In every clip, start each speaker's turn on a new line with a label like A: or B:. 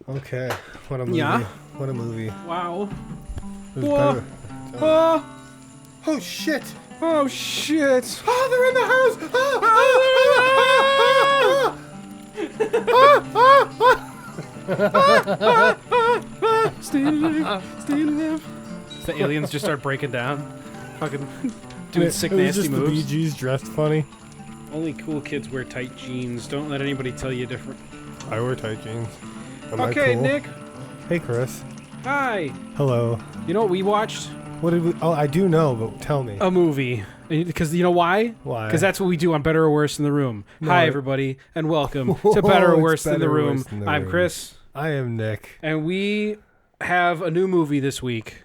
A: Okay. What a movie.
B: Yeah?
A: What a movie.
B: Wow.
A: It was
B: Whoa.
A: better.
B: Oh,
A: Oh, shit.
B: oh shit.
A: Oh, they're in the house.
B: Stay alive. Stay alive. The aliens just start breaking down. Fucking doing sick,
A: It was
B: nasty
A: just
B: moves.
A: the Bee Gees dressed funny.
B: Only cool kids wear tight jeans. Don't let anybody tell you different.
A: I wear tight jeans. Am I
B: Okay,
A: cool?
B: Nick.
A: Hey, Chris.
B: Hi.
A: Hello.
B: You know what we watched?
A: What did we... Oh, I do know, but tell me.
B: A movie. Because you know why?
A: Why?
B: Because that's what we do on Better or Worse in the Room.
A: No,
B: Hi,
A: it-
B: everybody, and welcome
A: Whoa,
B: to Better or
A: it's
B: Worse in the
A: Better or
B: Room.
A: Worse in the
B: I'm
A: Room.
B: Chris,
A: I am Nick.
B: and we have a new movie this week.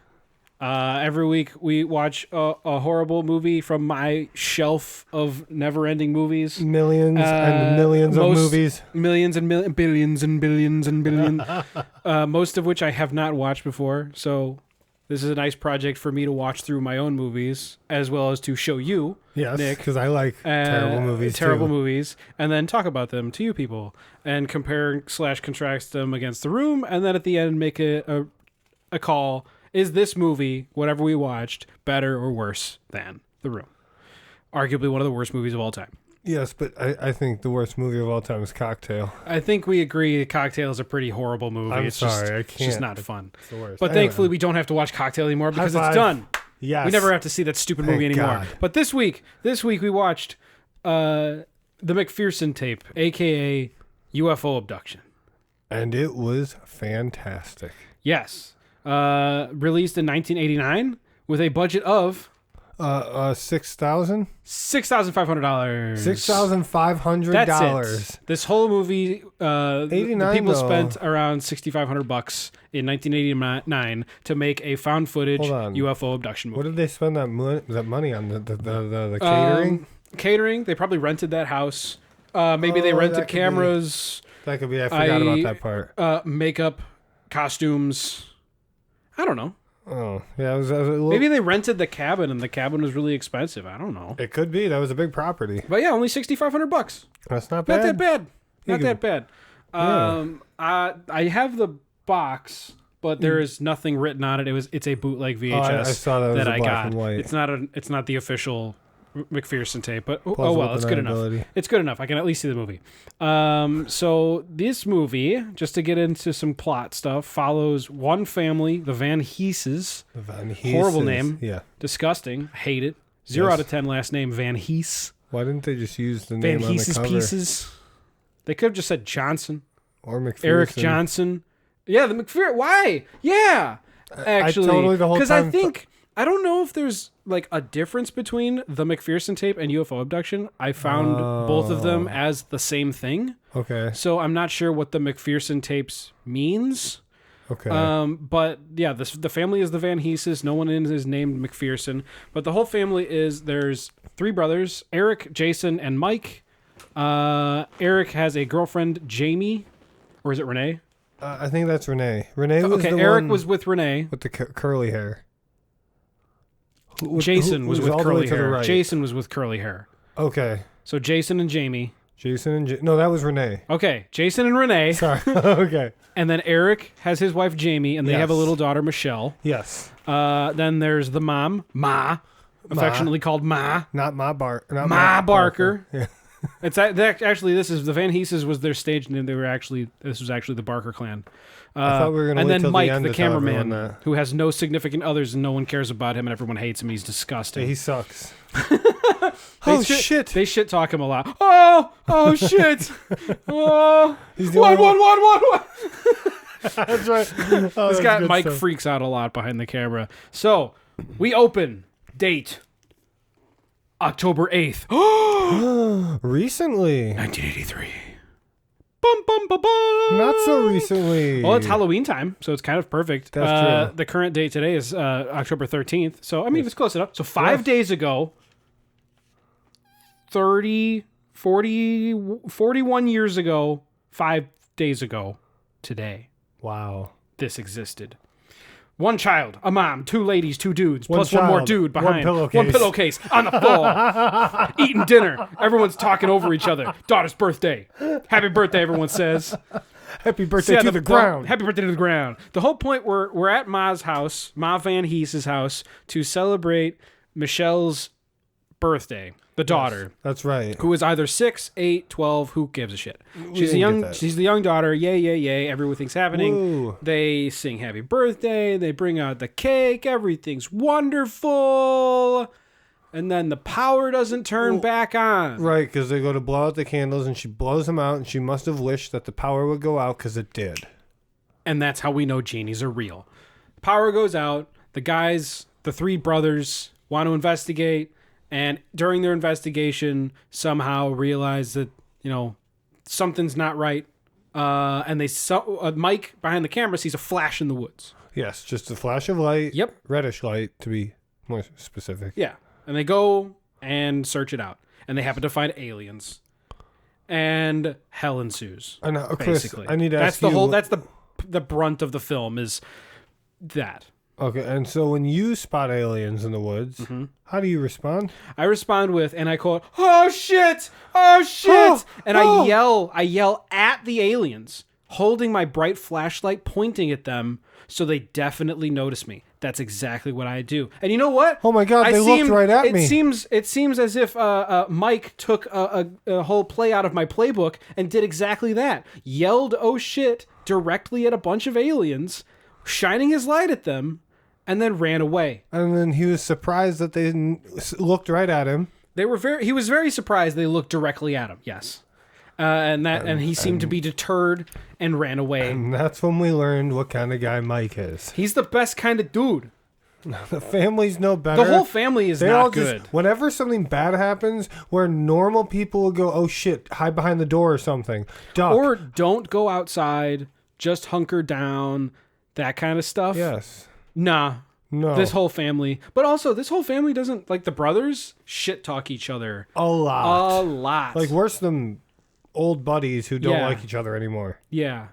B: Every week we watch a horrible movie from my shelf of never-ending movies.
A: Millions and millions of movies.
B: Millions and billions and billions and billions. Most of which I have not watched before, so this is a nice project for me to watch through my own movies, as well as to show you,
A: Yes,
B: Nick,
A: because I like terrible movies
B: terrible
A: too.
B: movies, and then talk about them to you people, and compare / contrast them against The Room, and then at the end make a call. Is this movie, whatever we watched, better or worse than The Room? Arguably one of the worst movies of all time.
A: Yes, but I think the worst movie of all time is Cocktail.
B: I think we agree Cocktail is a pretty horrible movie.
A: I'm
B: it's
A: sorry, I
B: It's just
A: can't.
B: not fun.
A: It's the worst.
B: But
A: Anyway.
B: thankfully, we don't have to watch Cocktail anymore because
A: High
B: it's
A: five.
B: done.
A: Yes.
B: We never have to see that stupid
A: Thank
B: movie anymore.
A: God.
B: But this week we watched the McPherson tape, a.k.a. U.F.O. Abduction.
A: And it was fantastic.
B: Yes. Released in 1989 with a budget of
A: $6,000?
B: $6,500.
A: $6,500.
B: That's it. This whole movie, the
A: 89
B: people
A: though.
B: spent around $6,500 in 1989 to make a found footage
A: Hold on.
B: UFO abduction movie.
A: What did they spend that money on? The catering?
B: Catering. They probably rented that house. Maybe they
A: Oh,
B: rented
A: that could be.
B: cameras,
A: That could be. I forgot about that part.
B: makeup, costumes. I don't know.
A: Oh, yeah. It was a little,
B: Maybe they rented the cabin and the cabin was really expensive. I don't know.
A: it could be. That was a big property.
B: But yeah, only $6,500.
A: That's not bad.
B: Not that bad.
A: You
B: Not that bad. I have the box, but there is nothing written on it. It's a bootleg VHS
A: I saw that. It was a
B: I
A: black
B: got.
A: and white.
B: It's not the official McPherson tape, but oh
A: Plausible
B: well, it's good enough.
A: deniability.
B: It's good enough. I can at least see the movie. So this movie, just to get into some plot stuff, follows one family, the Van Heeses.
A: Van Heeses.
B: Horrible name.
A: Yeah.
B: Disgusting. Hate it. 0
A: Yes.
B: out of 10 last name Van Hees.
A: Why didn't they just use the
B: Van
A: name on the
B: Heeses
A: cover?
B: Pieces. They could have just said Johnson.
A: Or McPherson.
B: Eric Johnson. Yeah, the McPherson. Why? Yeah. Actually,
A: totally the whole
B: because I
A: time
B: think I don't know if there's like a difference between the McPherson tape and UFO abduction. I found both of them as the same thing,
A: Okay.
B: so I'm not sure what the McPherson tapes means.
A: Okay.
B: But yeah, the family is the Van Heeses. No one is named McPherson, but the whole family there's 3 brothers: Eric, Jason, and Mike. Eric has a girlfriend, Jamie, or is it Renee?
A: I think that's Renee. Renee was
B: Okay,
A: the
B: Eric
A: one
B: was with Renee.
A: with the curly hair.
B: Jason was with
A: all the way
B: curly
A: to the
B: hair.
A: right?
B: Jason was with curly hair.
A: Okay.
B: So Jason and Jamie.
A: Jason and no, that was Renee.
B: Okay, Jason and Renee.
A: Sorry. Okay.
B: And then Eric has his wife Jamie, and they have a
A: Yes.
B: little daughter Michelle.
A: Yes.
B: Then there's the mom, Ma, affectionately called Ma.
A: Not Ma
B: Ma Barker.
A: Yeah.
B: Actually, this is the Van Heeses was their stage name. This was actually the Barker clan.
A: I thought we were gonna
B: and
A: wait
B: then
A: till
B: Mike,
A: the end
B: the
A: to tell everyone
B: cameraman,
A: that.
B: who has no significant others and no one cares about him and everyone hates him. He's disgusting.
A: He sucks.
B: They shit. They shit talk him a lot. Oh shit. Oh,
A: He's the
B: one.
A: That's right. Oh,
B: This
A: that's
B: guy
A: good
B: Mike
A: stuff.
B: freaks out a lot behind the camera. So we open date October 8th,
A: Recently.
B: 1983. Bum, bum, bum, bum.
A: Not so recently.
B: Well, it's Halloween time, so it's kind of perfect.
A: That's true.
B: The current date today is October 13th. So, I mean, it's close enough. So 5 days ago, 41 years ago, 5 days ago, today,
A: Wow.
B: this existed. One child, a mom, 2 ladies, 2 dudes,
A: One
B: plus one more
A: child,
B: dude
A: one
B: behind.
A: pillowcase.
B: One pillowcase on the floor. Eating dinner. Everyone's talking over each other. Daughter's birthday. Happy birthday, everyone says.
A: Happy birthday to the ground.
B: Happy birthday to the ground. The whole point, we're at Ma's house, Ma Van Heese's house, to celebrate Michelle's birthday, the daughter.
A: Yes, that's right.
B: Who is either 6, 8, 12, who gives a shit. She's the young daughter. Yay, yay, yay. Everything's happening.
A: Ooh.
B: They sing happy birthday. They bring out the cake. Everything's wonderful. And then the power doesn't turn back on.
A: Right, because they go to blow out the candles, and she blows them out, and she must have wished that the power would go out, because it did.
B: And that's how we know genies are real. Power goes out. The 3 brothers, want to investigate, and during their investigation, somehow realize that, something's not right. And Mike, behind the camera, sees a flash in the woods.
A: Yes, just a flash of light.
B: Yep.
A: Reddish light, to be more specific.
B: Yeah. And they go and search it out. And they happen to find aliens. And hell ensues.
A: I know, Chris,
B: basically.
A: I need to ask you...
B: That's the brunt of the film is that.
A: Okay, and so when you spot aliens in the woods, how do you respond?
B: I respond with, and I call, "Oh shit! Oh shit!" And I yell at the aliens, holding my bright flashlight, pointing at them, so they definitely notice me. That's exactly what I do. And you know what?
A: Oh my God, they looked right at me.
B: It seems as if Mike took a whole play out of my playbook and did exactly that. Yelled, "Oh shit!" directly at a bunch of aliens, shining his light at them, and then ran away.
A: And then he was surprised that they looked right at him.
B: He was very surprised they looked directly at him. Yes. And he seemed to be deterred and ran away.
A: And that's when we learned what kind of guy Mike is.
B: He's the best kind of dude.
A: The family's no better.
B: The whole family is not good.
A: Whenever something bad happens, where normal people will go, "Oh shit, hide behind the door or something." Duck.
B: Or don't go outside, just hunker down, that kind of stuff.
A: Yes.
B: Nah.
A: No.
B: This whole family. But also, this whole family doesn't, like, the brothers shit talk each other.
A: A lot.
B: A lot.
A: Like, worse than old buddies who don't like each other anymore.
B: Yeah.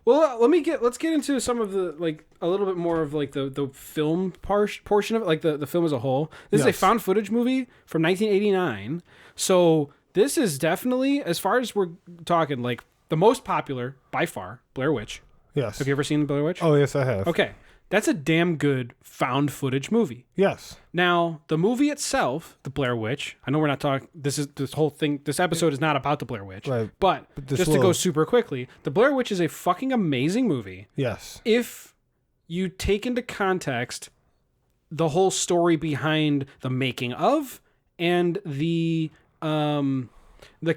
B: Well, let's get into some of the, like, a little bit more of, like, the film portion of it, like the film as a whole. This is a found footage movie from 1989. So this is definitely, as far as we're talking, like, the most popular, by far, Blair Witch.
A: Yes.
B: Have you ever seen the Blair Witch?
A: Oh, yes, I have.
B: Okay. That's a damn good found footage movie.
A: Yes.
B: Now, the movie itself, The Blair Witch, I know we're not talking, this episode is not about The Blair Witch,
A: right.
B: but just to go super quickly, The Blair Witch is a fucking amazing movie.
A: Yes.
B: If you take into context the whole story behind the making of and the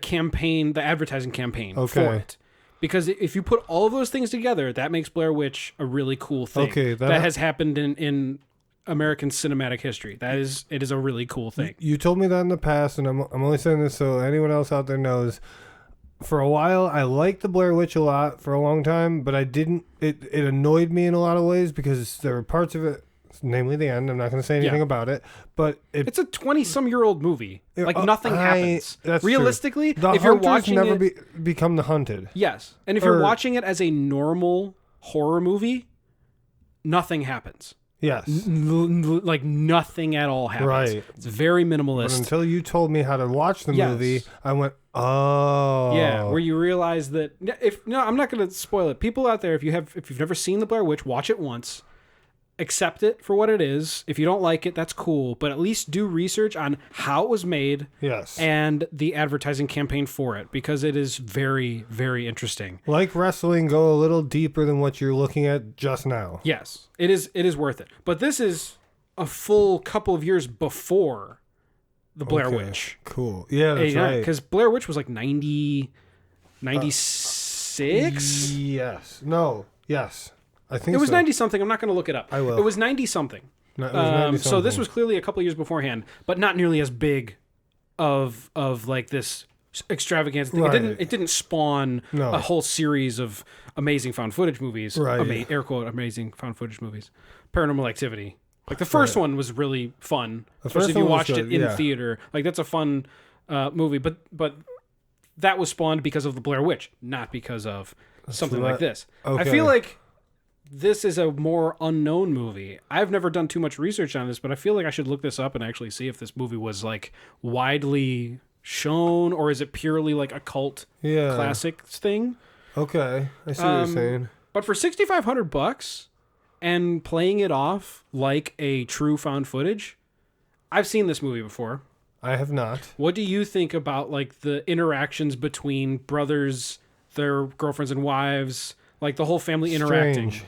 B: campaign, the advertising campaign for it. Because if you put all of those things together, that makes Blair Witch a really cool thing.
A: Okay,
B: that has happened in American cinematic history. It is a really cool thing.
A: You told me that in the past, and I'm only saying this so anyone else out there knows. For a while, I liked the Blair Witch a lot for a long time, but I didn't. It annoyed me in a lot of ways because there were parts of it, namely the end. I'm not going to say anything about it, but it's
B: a 20-some-year-old movie. Like nothing happens.
A: That's
B: realistically,
A: true.
B: if you're watching
A: never
B: it,
A: become the hunted.
B: Yes, and if you're watching it as a normal horror movie, nothing happens.
A: Yes,
B: like nothing at all happens.
A: Right,
B: it's very minimalist.
A: But until you told me how to watch the movie, I went, "Oh,
B: yeah." Where you realize that I'm not going to spoil it. People out there, if you've never seen the Blair Witch, watch it once. Accept it for what it is. If you don't like it, that's cool. But at least do research on how it was made.
A: Yes.
B: And the advertising campaign for it, because it is very, very interesting.
A: Like wrestling, go a little deeper than what you're looking at just now.
B: Yes, it is worth it. But this is a full couple of years before the Blair Witch.
A: Cool. Yeah, that's right.
B: Because Blair Witch was like 96?
A: Yes. No. Yes. I think
B: it was 90-something. I'm not going to look it up.
A: I will.
B: It was 90-something.
A: No, it was 90-something.
B: So this was clearly a couple of years beforehand, but not nearly as big of like this extravagance thing.
A: Right.
B: It didn't spawn a whole series of amazing found footage movies.
A: Right.
B: Air quote amazing found footage movies. Paranormal Activity. Like the first one was really fun, especially if you watched it in theater. Like that's a fun movie, but that was spawned because of the Blair Witch, not because of something like this. Okay. I feel like this is a more unknown movie. I've never done too much research on this, but I feel like I should look this up and actually see if this movie was like widely shown, or is it purely like a cult classic thing?
A: Okay, I see what you're saying.
B: But for $6,500 and playing it off like a true found footage, I've seen this movie before.
A: I have not.
B: What do you think about like the interactions between brothers, their girlfriends and wives, like the whole family interacting?
A: Strange.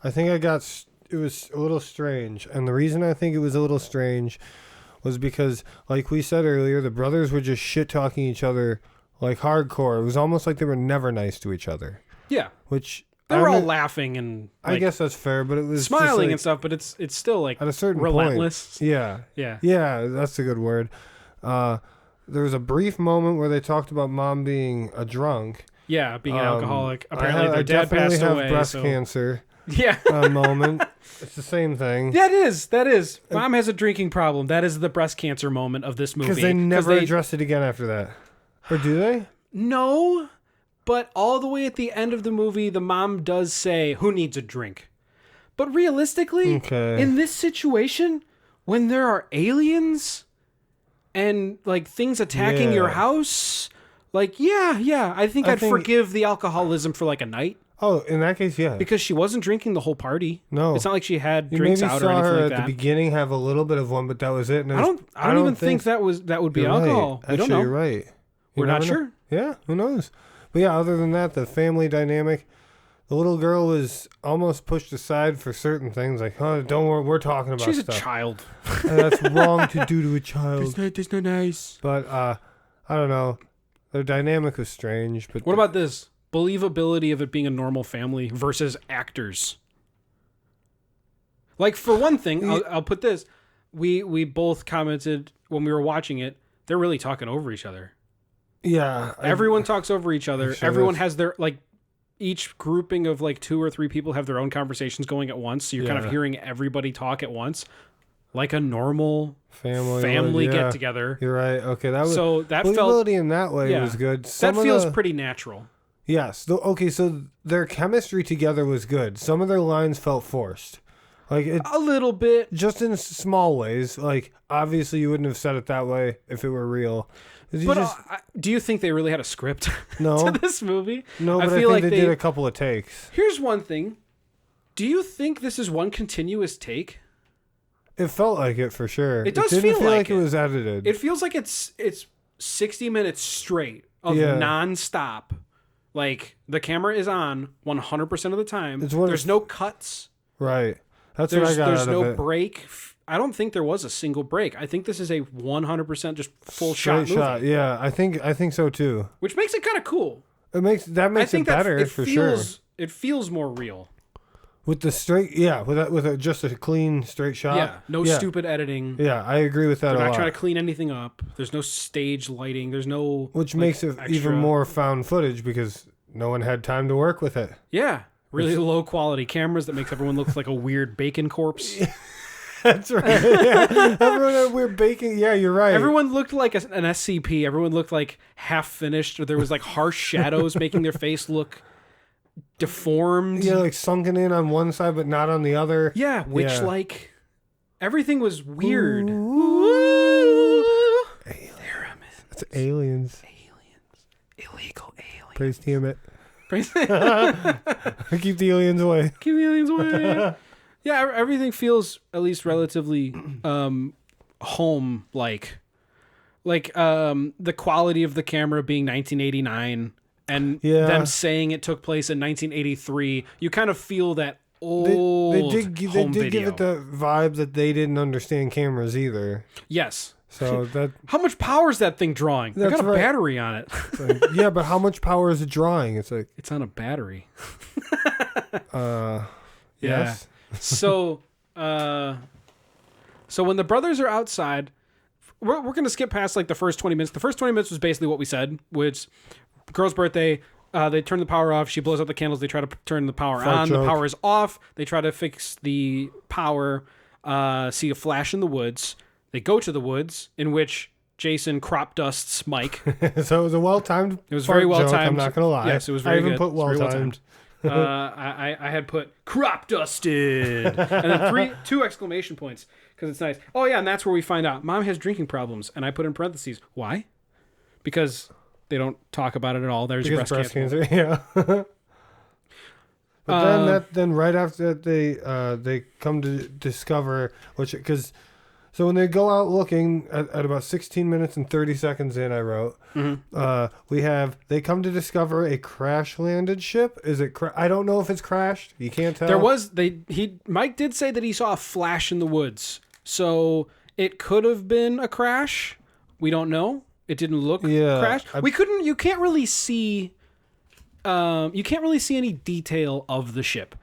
A: I think it was a little strange. And the reason I think it was a little strange was because, like we said earlier, the brothers were just shit-talking each other like hardcore. It was almost like they were never nice to each other.
B: Yeah.
A: Which...
B: They were all laughing and like,
A: I guess that's fair, but it was
B: smiling
A: just like,
B: and stuff, but it's still like
A: at a certain
B: relentless.
A: point. Yeah, that's a good word. There was a brief moment where they talked about mom being a drunk.
B: Yeah, being an alcoholic. Apparently, their
A: I
B: dad passed
A: have
B: away.
A: Breast cancer.
B: Yeah,
A: moment. It's the same thing.
B: That is. Mom has a drinking problem. That is the breast cancer moment of this movie.
A: Because they never address it again after that, or do they?
B: No. But all the way at the end of the movie, the mom does say, "Who needs a drink?" But realistically, in this situation, when there are aliens and like things attacking your house, like I think I'd forgive the alcoholism for like a night.
A: Oh, in that case, yeah.
B: Because she wasn't drinking the whole party.
A: No.
B: It's not like she had drinks out or anything like that. You maybe saw her
A: at the beginning have a little bit of one, but that was it. And
B: I don't even think that would be alcohol.
A: Right.
B: We don't know.
A: You're right.
B: We're not sure.
A: Yeah, who knows? But yeah, other than that, the family dynamic, the little girl was almost pushed aside for certain things. Like, oh, don't worry, we're talking about
B: stuff. She's a child.
A: And that's wrong to do to a child.
B: That's not nice.
A: But, I don't know. Their dynamic was strange. But
B: what about this? Believability of it being a normal family versus actors. Like, for one thing, I'll put this. We both commented when we were watching it, they're really talking over each other.
A: Yeah.
B: Everyone talks over each other. Sure everyone has their, like, each grouping of, like, 2 or 3 people have their own conversations going at once. So you're kind of hearing everybody talk at once. Like a normal family get together.
A: You're right. Okay. That was,
B: so that
A: believability in that way was good.
B: That feels pretty natural.
A: Yes. Okay. So their chemistry together was good. Some of their lines felt forced. Like
B: a little bit.
A: Just in small ways. Like, obviously you wouldn't have said it that way if it were real.
B: But do you think they really had a script
A: to
B: this movie?
A: No, but I feel like they did a couple of takes.
B: Here's one thing. Do you think this is one continuous take?
A: It felt like it for sure.
B: It does
A: didn't
B: feel like
A: it was edited.
B: It feels like it's 60 minutes straight of nonstop. Like, the camera is on 100% of the time. There's no cuts.
A: Right. That's what I got
B: There's
A: out of
B: no
A: it.
B: break. I don't think there was a single break. I think this is a 100% just full
A: Straight shot. Yeah, I think so too.
B: Which makes it kind of cool.
A: It makes it better for sure.
B: It feels more real.
A: With the straight, with just a clean straight shot.
B: Yeah, no stupid editing.
A: Yeah, I agree with that a lot.
B: They're not trying to clean anything up. There's no stage lighting. There's no
A: which makes it even more found footage because no one had time to work with it.
B: Yeah, really low quality cameras that makes everyone look like a weird bacon corpse.
A: That's right. Yeah. Everyone had weird bacon. Yeah, you're right.
B: Everyone looked like an SCP. Everyone looked like half finished, or there was like harsh shadows making their face look deformed.
A: Yeah, like sunken in on one side but not on the other.
B: Yeah, which like everything was weird.
A: Ooh. It's aliens.
B: Illegal aliens.
A: Praise Tiamat.
B: Praise
A: Keep the aliens away.
B: Keep the aliens away. Yeah, everything feels at least relatively home like the quality of the camera being 1989 and them saying it took place in 1983. You kind of feel that old
A: they did give it the vibe that they didn't understand cameras either.
B: Yes.
A: So that
B: how much power is that thing drawing? They got a battery on it.
A: Like, yeah, but how much power is it drawing? It's like
B: it's on a battery.
A: Yes.
B: So when the brothers are outside, we're going to skip past like the first 20 minutes. The first 20 minutes was basically what we said, which girl's birthday, they turn the power off. She blows out the candles. They try to turn the power on. The power is off. They try to fix the power, see a flash in the woods. They go to the woods in which Jason crop dusts Mike.
A: So it was a well-timed
B: It was very well-timed.
A: I'm not going to lie.
B: Yes, it was very good.
A: I even put well-timed.
B: I had put crop dusted and then 2 exclamation points because it's nice. Oh yeah, and that's where we find out Mom has drinking problems, and I put in parentheses why? Because They don't talk about it at all. There's
A: because
B: breast cancer.
A: Yeah. But then right after that they come to discover so when they go out looking at about 16 minutes and 30 seconds in, I wrote, they come to discover a crash landed ship. Is it? I don't know if it's crashed. You can't tell.
B: Mike did say that he saw a flash in the woods, so it could have been a crash. We don't know. It didn't look crashed. You can't really see. You can't really see any detail of the ship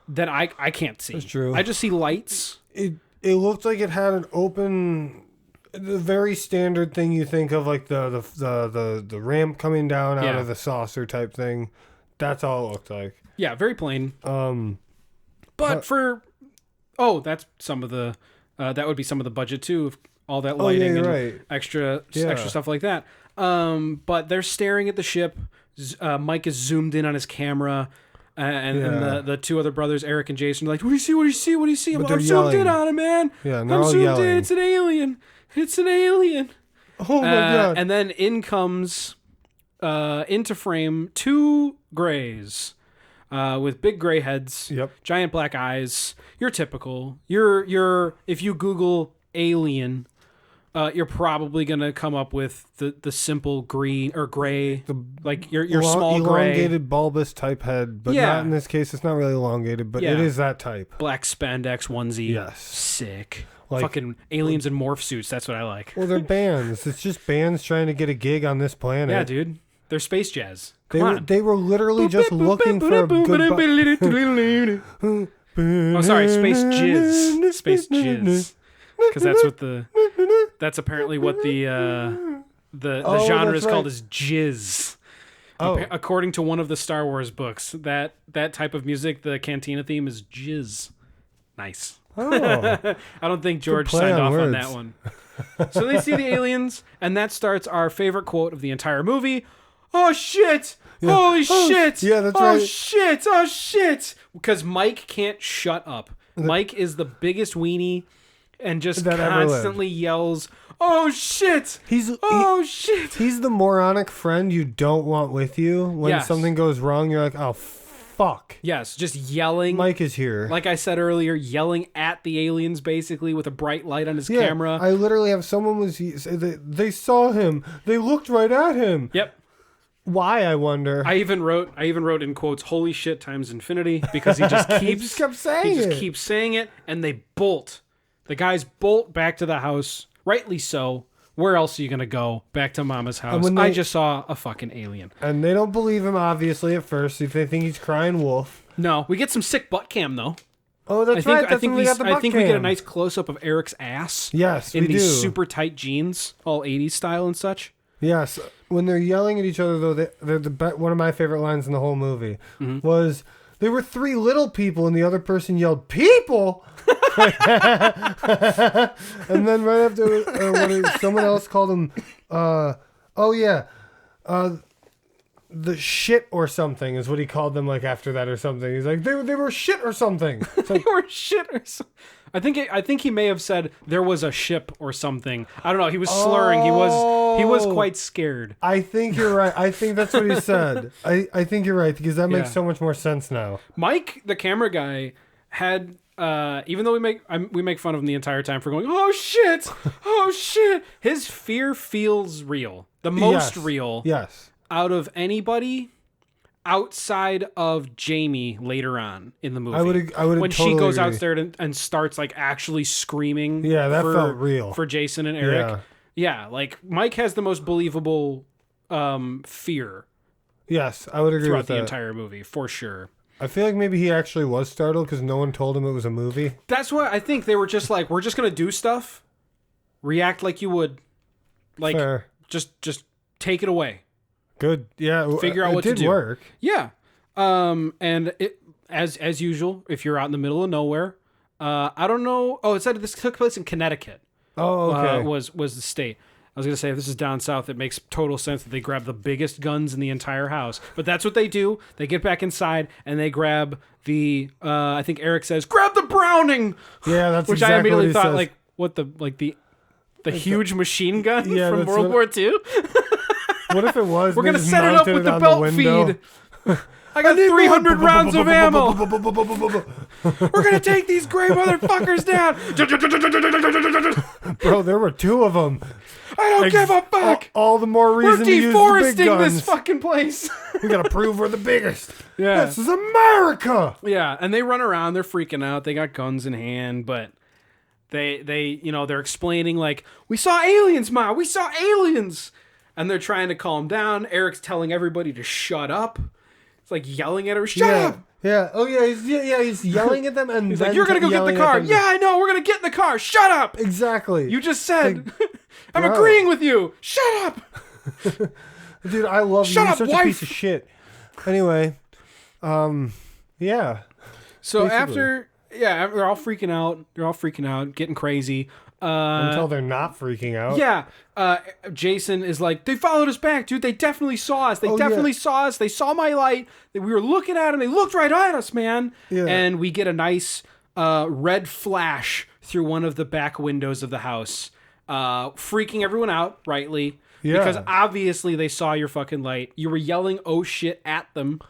B: that I can't see.
A: That's true.
B: I just see lights.
A: It looked like it had an open, the very standard thing you think of, like the ramp coming down out of the saucer type thing. That's all it looked like.
B: Yeah, very plain. That's some of the that would be some of the budget too, of all that lighting and extra stuff like that. But they're staring at the ship. Mike is zoomed in on his camera, and the two other brothers, Eric and Jason, are like, "What do you see? What do you see? What do you see?" I'm zoomed in on him, man.
A: Yeah,
B: I'm zoomed in. It's an alien. It's an alien.
A: Oh my god!
B: And then in comes into frame two grays with big gray heads, giant black eyes. You're typical. You're if you Google alien. You're probably gonna come up with the simple green or gray, like your small gray,
A: elongated bulbous type head, but not in this case. It's not really elongated, but it is that type.
B: Black spandex onesie.
A: Yes,
B: sick. Like, fucking aliens in morph suits. That's what I like.
A: Well, they're bands. It's just bands trying to get a gig on this planet.
B: Yeah, dude. They're space jazz. They
A: were literally just looking for a good.
B: Oh, sorry, space jizz. Space jizz. Because that's apparently what the genre is called, is jizz. According to one of the Star Wars books, that type of music, the Cantina theme, is jizz. Nice. I don't think George signed off on that one. So they see the aliens, and that starts our favorite quote of the entire movie. Oh shit! Yeah. Holy shit!
A: Yeah, that's right.
B: Oh shit! Oh shit! Because Mike can't shut up. Mike is the biggest weenie. And just constantly yells, "Oh shit! Shit!"
A: He's the moronic friend you don't want with you when something goes wrong. You're like, "Oh fuck!"
B: Yes, just yelling.
A: Mike is here.
B: Like I said earlier, yelling at the aliens basically with a bright light on his camera.
A: I literally have someone they saw him. They looked right at him.
B: Yep.
A: Why, I wonder.
B: I even wrote in quotes, "Holy shit times infinity," because he just keeps keeps saying it, and they bolt. The guys bolt back to the house, rightly so. Where else are you going to go? Back to Mama's house. I just saw a fucking alien.
A: And they don't believe him, obviously, at first, if they think he's crying wolf.
B: No, we get some sick butt cam, though.
A: Oh, that's right. I think we
B: get a nice close-up of Eric's ass.
A: Yes,
B: in these super tight jeans, all 80s style and such.
A: Yes. When they're yelling at each other, though, one of my favorite lines in the whole movie was, "There were three little people," and the other person yelled, "People?" And then right after someone else called him the shit or something is what he called them, like after that or something. He's like, they were shit or something. It's like,
B: they were shit or something. I think he may have said there was a ship or something. I don't know. He was slurring. He was quite scared.
A: I think you're right. I think that's what he said. I think you're right, because that makes so much more sense now.
B: Mike, the camera guy, had even though we make fun of him the entire time for going, "Oh shit, oh shit," his fear feels real, the most real, out of anybody outside of Jamie later on in the movie.
A: I would
B: when
A: totally
B: she goes
A: agree.
B: out there and starts like actually screaming.
A: Yeah, that felt real
B: for Jason and Eric. Yeah, like Mike has the most believable fear.
A: Yes, I would agree with that.
B: Throughout the entire movie, for sure.
A: I feel like maybe he actually was startled because no one told him it was a movie.
B: That's why I think they were just like, we're just going to do stuff. React like you would. Like,
A: fair.
B: Just take it away.
A: Good. Yeah.
B: Figure out what to do.
A: It did work.
B: Yeah. And it, as usual, if you're out in the middle of nowhere, I don't know. Oh, it said this took place in Connecticut.
A: Oh, okay.
B: Was the state. I was going to say, if this is down south, it makes total sense that they grab the biggest guns in the entire house. But that's what they do. They get back inside, and they grab the, I think Eric says, "Grab the Browning!"
A: Yeah, that's
B: which
A: exactly
B: I immediately thought,
A: says.
B: like, what the huge machine gun from World War II?
A: What if it was?
B: We're
A: they
B: gonna
A: just
B: set it up
A: mounted
B: with the
A: on
B: belt
A: window?
B: feed. I got 300 rounds of ammo. We're gonna take these gray motherfuckers down.
A: Bro, there were 2 of them.
B: I don't give a fuck.
A: All the more
B: We're
A: reason to use the big
B: deforesting
A: guns.
B: this fucking place.
A: We gotta prove we're the biggest.
B: Yeah.
A: This is America.
B: Yeah, and they run around. They're freaking out. They got guns in hand, but they they're explaining like, we saw aliens, Ma. We saw aliens. And they're trying to calm down. Eric's telling everybody to shut up. It's like yelling at her, shut up.
A: Yeah. Oh yeah. He's yelling at them, and
B: He's like, you're gonna go get the car. Yeah, I know. We're gonna get in the car. Shut up.
A: Exactly.
B: You just said.
A: Like,
B: I'm
A: bro.
B: agreeing with you. Shut up.
A: Dude, I love
B: Shut
A: you.
B: up,
A: You're such
B: wife.
A: a piece of shit. Anyway, yeah.
B: So
A: Basically.
B: after they're all freaking out. They're all freaking out, getting crazy.
A: Until they're not freaking out.
B: Yeah. Jason is like, they followed us back, dude. They definitely saw us. They definitely saw us. They saw my light. We were looking at them. They looked right at us, man.
A: Yeah.
B: And we get a nice red flash through one of the back windows of the house, freaking everyone out, rightly.
A: Yeah.
B: Because obviously they saw your fucking light. You were yelling, oh shit, at them.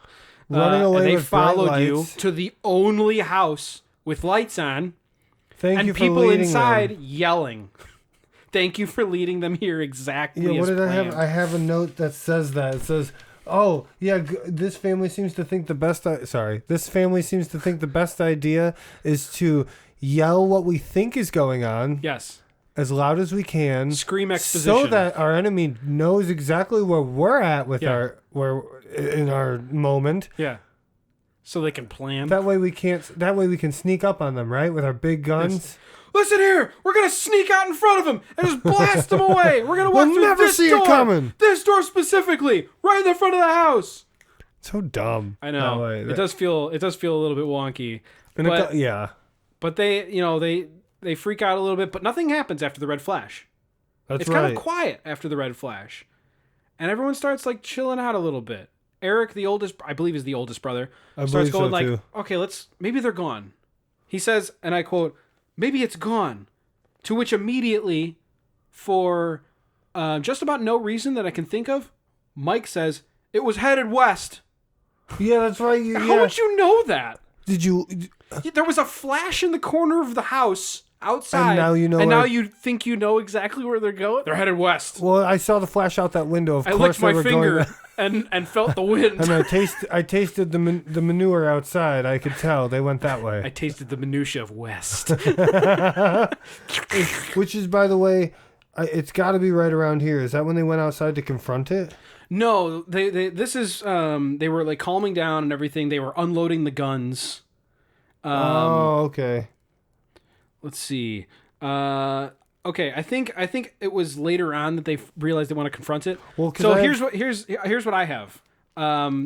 A: Running away
B: and they
A: with bright
B: followed you
A: lights.
B: to the only house with lights on.
A: Thank
B: And
A: you for
B: people
A: leading
B: inside
A: them.
B: yelling. Thank you for leading them here exactly
A: Yeah, what
B: as
A: did I have?
B: planned.
A: I have a note that says that. It says, "Oh, yeah, this family seems to think the best this family seems to think the best idea is to yell what we think is going on
B: Yes.
A: as loud as we can,
B: Scream exposition.
A: so that our enemy knows exactly where we're at with
B: Yeah.
A: in our moment.
B: Yeah. So they can plan.
A: That way we can sneak up on them, right? With our big guns.
B: Listen here, we're gonna sneak out in front of them and just blast them away. We're gonna walk
A: We'll
B: through
A: never
B: this
A: see it
B: door,
A: coming.
B: this door specifically, right in the front of the house.
A: So dumb.
B: I know it does feel a little bit wonky,
A: And
B: but
A: yeah,
B: but they they freak out a little bit, but nothing happens after the red flash.
A: that's
B: It's
A: right.
B: kind of quiet after the red flash, and everyone starts like chilling out a little bit. Eric, the oldest, I believe is the oldest brother,
A: I
B: starts
A: believe
B: going
A: so,
B: like,
A: too.
B: okay, maybe they're gone. He says, and I quote, maybe it's gone. To which immediately, for just about no reason that I can think of, Mike says, it was headed west.
A: Yeah, that's right.
B: How would you know that?
A: Did you?
B: There was a flash in the corner of the house outside.
A: And now you know
B: And
A: where-
B: now you think you know exactly where they're going? They're headed west.
A: Well, I saw the flash out that window. Of
B: I
A: course,
B: licked
A: they
B: my
A: were
B: finger
A: going.
B: and felt the wind.
A: And I tasted the manure outside. I could tell they went that way.
B: I tasted the minutia of west.
A: Which is, by the way, it's got to be right around here. Is that when they went outside to confront it?
B: No, this is they were like calming down and everything. They were unloading the guns.
A: Oh, okay.
B: Let's see. Okay, I think it was later on that they realized they want to confront it.
A: Well, 'cause
B: so here's what I have.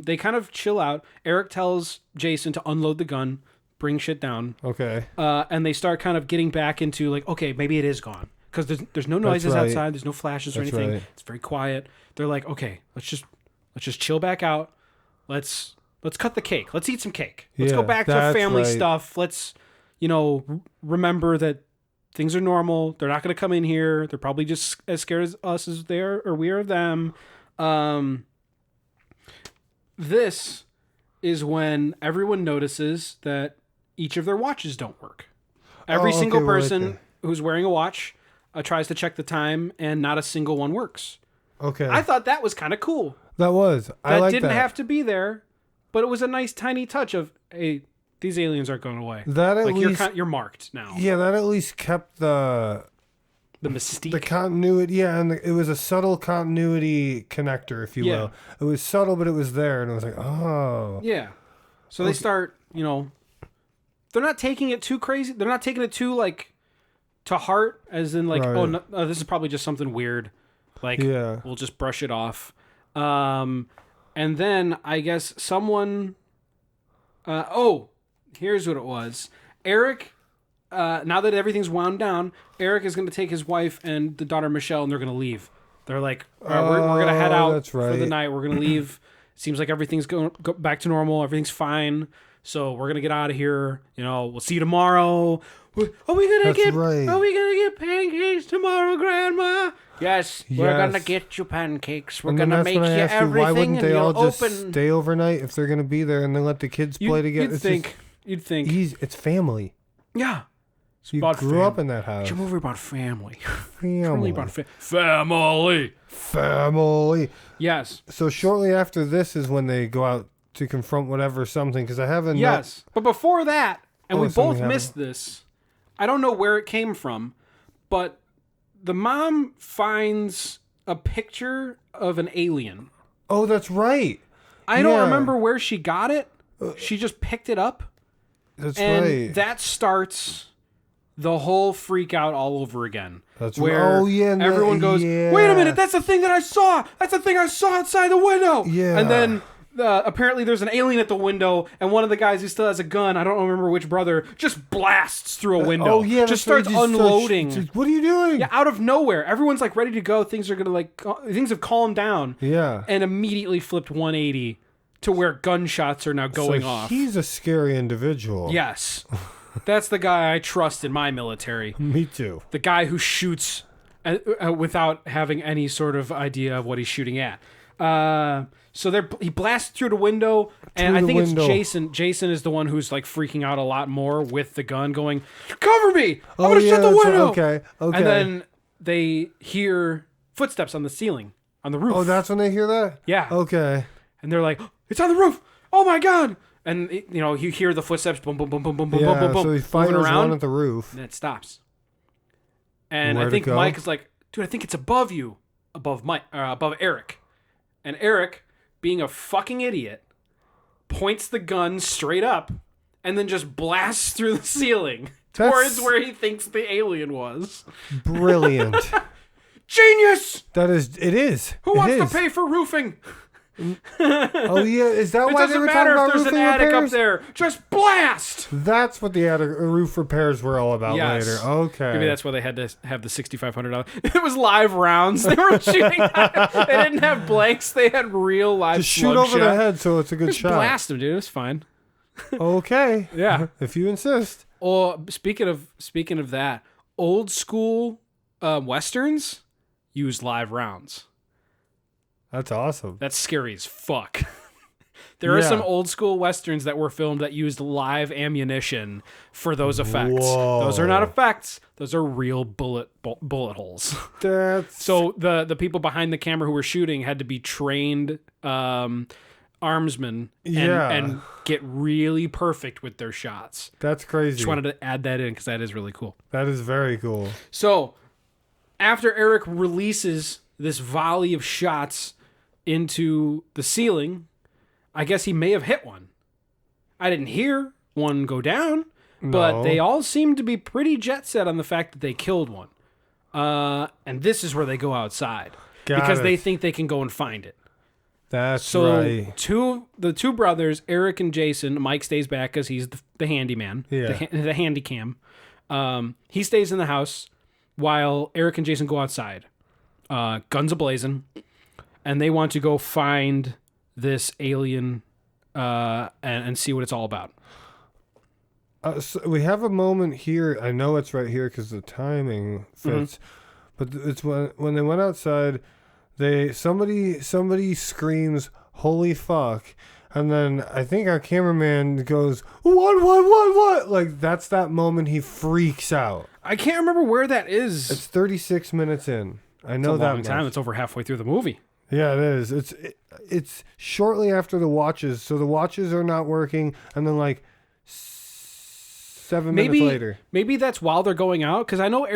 B: They kind of chill out. Eric tells Jason to unload the gun, bring shit down.
A: Okay.
B: And they start kind of getting back into like, okay, maybe it is gone because there's no noises
A: right.
B: outside. There's no flashes or
A: That's
B: anything.
A: right.
B: It's very quiet. They're like, okay, let's just chill back out. Let's cut the cake. Let's eat some cake. Let's go
A: Yeah,
B: back to
A: that's
B: family
A: right.
B: stuff. Let's, remember that things are normal. They're not going to come in here. They're probably just as scared as us as they are, or we are of them. This is when everyone notices that each of their watches don't work. Every single
A: okay, we're right
B: person
A: there.
B: who's wearing a watch tries to check the time, and not a single one works.
A: Okay.
B: I thought that was kind of cool.
A: that was. I
B: That
A: like
B: didn't
A: that.
B: have to be there, but it was a nice tiny touch of, hey, these aliens aren't going away.
A: That at
B: like
A: least.
B: you're marked now.
A: Yeah, that at least kept the
B: mystique.
A: continuity. Yeah, and it was a subtle continuity connector, if you
B: Yeah.
A: will. It was subtle, but it was there, and it was like, oh.
B: Yeah. So they start, they're not taking it too crazy. They're not taking it too, like, to heart, as in, like,
A: Right.
B: oh, no, this is probably just something weird. Like,
A: Yeah.
B: we'll just brush it off. And then, I guess, someone... here's what it was. Eric, now that everything's wound down, Eric is going to take his wife and the daughter Michelle, and they're going to leave. They're like, all right, we're going to head out
A: that's
B: for the
A: right.
B: night. We're going to leave. Seems like everything's going go back to normal. Everything's fine. So we're gonna get out of here. You know, we'll see you tomorrow. Are we gonna get pancakes tomorrow, Grandma? Yes, we're gonna get you pancakes. We're gonna make you everything.
A: Why wouldn't they all just
B: open...
A: stay overnight if they're gonna be there and then let the kids play together?
B: You'd think.
A: It's family.
B: Yeah.
A: You grew up in that house.
B: It's a movie about family.
A: Family.
B: Family. Yes.
A: So shortly after this is when they go out to confront something, because I haven't.
B: Yes. But before that, and we both missed this, I don't know where it came from, but the mom finds a picture of an alien.
A: Oh, that's right.
B: I don't remember where she got it. She just picked it up.
A: That's
B: and
A: right.
B: That starts the whole freak out all over again.
A: That's
B: where everyone goes, wait a minute, that's the thing that I saw. That's the thing I saw outside the window.
A: Yeah.
B: And then apparently there's an alien at the window, and one of the guys who still has a gun, I don't remember which brother, just blasts through a window.
A: Oh yeah,
B: just starts unloading.
A: What are you doing?
B: Yeah, out of nowhere. Everyone's like ready to go. Things have calmed down.
A: Yeah.
B: And immediately flipped 180 to where gunshots are now going off.
A: He's a scary individual.
B: Yes. That's the guy I trust in my military.
A: Me too.
B: The guy who shoots without having any sort of idea of what he's shooting at. So he blasts through the window, and I think it's Jason. Jason is the one who's like freaking out a lot more with the gun, going, "Cover me! I'm gonna shut the window."
A: Okay.
B: And then they hear footsteps on the ceiling, on the roof.
A: Oh, that's when they hear that?
B: Yeah.
A: Okay.
B: And they're like, "It's on the roof! Oh my god!" And you hear the footsteps, boom, boom, boom, boom, boom, boom, boom, boom, boom,
A: so he fires one at the roof.
B: and it stops. And I think Mike is like, "Dude, I think it's above you, above Eric." And Eric, being a fucking idiot, points the gun straight up and then just blasts through the ceiling towards where he thinks the alien was.
A: Brilliant.
B: Genius!
A: It is.
B: Who wants to pay for roofing?
A: Oh yeah, is that why they were talking about roofing repairs? It doesn't matter if there's an
B: attic up there. Just blast!
A: That's what the roof repairs were all about later. Okay.
B: Maybe that's why they had to have the $6,500. It was live rounds. They were shooting. They didn't have blanks. They had real live
A: just shoot over the head so it's a good shot.
B: Blast them, dude. It's fine.
A: Okay.
B: Yeah.
A: If you insist.
B: Or speaking of that, old school westerns use live rounds.
A: That's awesome.
B: That's scary as fuck. There are some old school westerns that were filmed that used live ammunition for those effects.
A: Whoa.
B: Those are not effects. Those are real bullet holes. So the people behind the camera who were shooting had to be trained armsmen and get really perfect with their shots.
A: That's crazy.
B: Just wanted to add that in because that is really cool.
A: That is very cool.
B: So after Eric releases this volley of shots into the ceiling, I guess he may have hit one. I didn't hear one go down, but they all seem to be pretty jet set on the fact that they killed one. And this is where they go outside because they think they can go and find it.
A: That's right.
B: The two brothers, Eric and Jason, Mike stays back because he's the handyman, the handy cam. He stays in the house while Eric and Jason go outside. Guns a-blazing, and they want to go find this alien and see what it's all about.
A: So we have a moment here. I know it's right here because the timing fits. But it's when they went outside, somebody screams, "Holy fuck!" And then I think our cameraman goes, "What?" Like that's that moment he freaks out.
B: I can't remember where that is.
A: It's 36 minutes in. I know
B: that
A: much.
B: time. It's over halfway through the movie.
A: Yeah, it is. It's shortly after the watches, so the watches are not working, and then like 7 minutes later.
B: Maybe that's while they're going out, because I know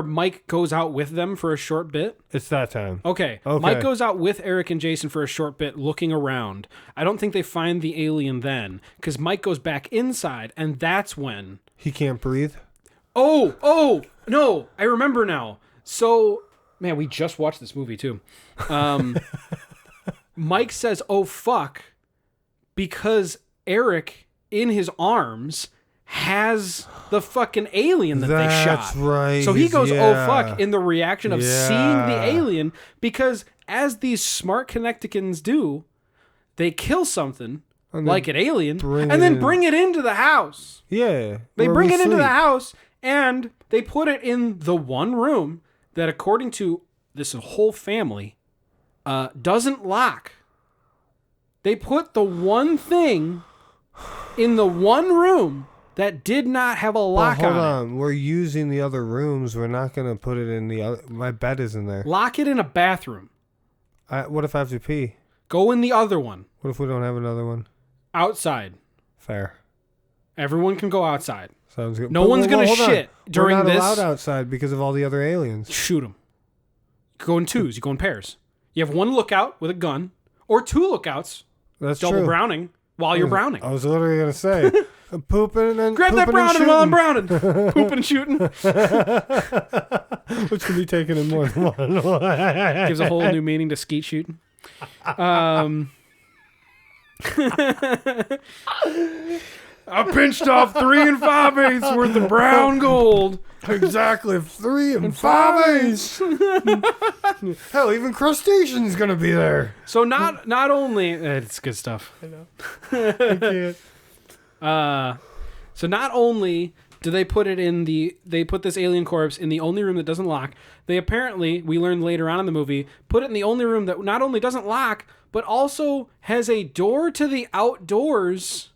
B: Mike goes out with them for a short bit.
A: It's that time.
B: Okay. Mike goes out with Eric and Jason for a short bit, looking around. I don't think they find the alien then, because Mike goes back inside, and that's when
A: he can't breathe.
B: Oh no! I remember now. So. Man, we just watched this movie, too. Mike says, "Oh, fuck," because Eric, in his arms, has the fucking alien that they shot.
A: That's right.
B: So he goes, "Oh, fuck," in the reaction of seeing the alien, because as these smart Connecticans do, they kill something, like an alien,
A: bring
B: and
A: it
B: then
A: in.
B: bring it into the house.
A: Yeah.
B: They
A: where
B: bring
A: we
B: it into the
A: sleep.
B: house, and they put it in the one room that, according to this whole family, doesn't lock. They put the one thing in the one room that did not have a lock
A: Hold
B: on
A: on. We're using the other rooms. We're not going to put it in the other. My bed is in there.
B: it. Lock it in a bathroom.
A: What if I have to pee?
B: Go in the other one.
A: What if we don't have another one?
B: Outside.
A: Fair.
B: Everyone can go outside.
A: Sounds good.
B: No one's gonna
A: hold on.
B: shit during
A: We're not
B: this.
A: allowed outside because of all the other aliens.
B: Shoot them. You go in twos. You go in pairs. You have one lookout with a gun, or two lookouts,
A: That's
B: double
A: true.
B: browning, while you're browning.
A: I was literally going to say, I'm pooping and then
B: Grab that
A: pooping and
B: browning while I'm
A: shooting.
B: browning. Pooping and shooting.
A: Which can be taken in more than one.
B: Gives a whole new meaning to skeet shooting. I pinched off 3 5/8 worth of brown gold.
A: Exactly. 3 5/8. Hell, even crustacean's going to be there.
B: So not only it's good stuff.
A: I know. I can't.
B: So not only do they put this alien corpse in the only room that doesn't lock, they apparently, we learned later on in the movie, put it in the only room that not only doesn't lock, but also has a door to the outdoors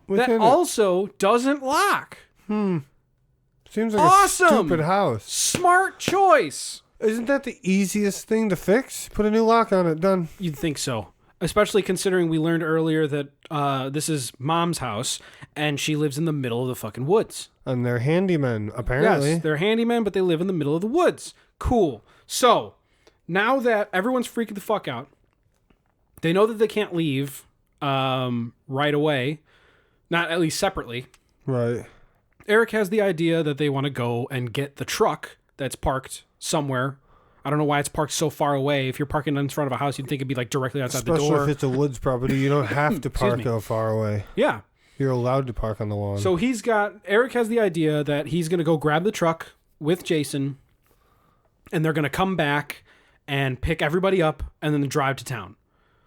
B: that
A: Within it.
B: also doesn't lock.
A: Seems like
B: Awesome.
A: a stupid house.
B: Smart choice.
A: Isn't that the easiest thing to fix? Put a new lock on it. Done.
B: You'd think so. Especially considering we learned earlier that this is Mom's house, and she lives in the middle of the fucking woods.
A: And they're handymen, apparently.
B: Yes, they're handymen, but they live in the middle of the woods. Cool. So, now that everyone's freaking the fuck out, they know that they can't leave right away, not at least separately.
A: Right.
B: Eric has the idea that they want to go and get the truck that's parked somewhere. I don't know why it's parked so far away. If you're parking in front of a house, you'd think it'd be like directly outside
A: Especially
B: the door.
A: if it's a woods property, you don't have to park
B: me.
A: so far away.
B: Yeah.
A: You're allowed to park on the lawn.
B: So Eric has the idea that he's going to go grab the truck with Jason, and they're going to come back and pick everybody up and then drive to town.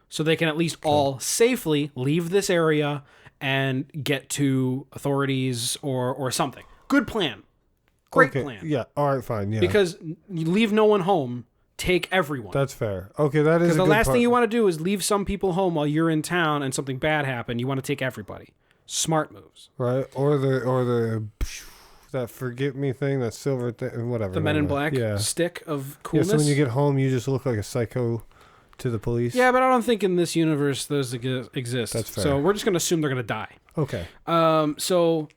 B: So they can at least all safely leave this area and get to authorities or something. Good plan. Great plan.
A: Yeah. All right. Fine. Yeah.
B: Because you leave no one home, take everyone.
A: That's fair. Okay. That is
B: Because
A: a
B: the
A: good
B: last
A: part.
B: thing you want to do is leave some people home while you're in town and something bad happened. You want to take everybody. Smart moves.
A: Right. Or the that forget me thing, that silver thing, whatever.
B: The Men in Black
A: Yeah.
B: stick of
A: Yeah.
B: coolness.
A: So when you get home, you just look like a psycho to the police.
B: Yeah, but I don't think in this universe those exist.
A: That's fair.
B: So we're just going to assume they're going to die.
A: Okay.
B: So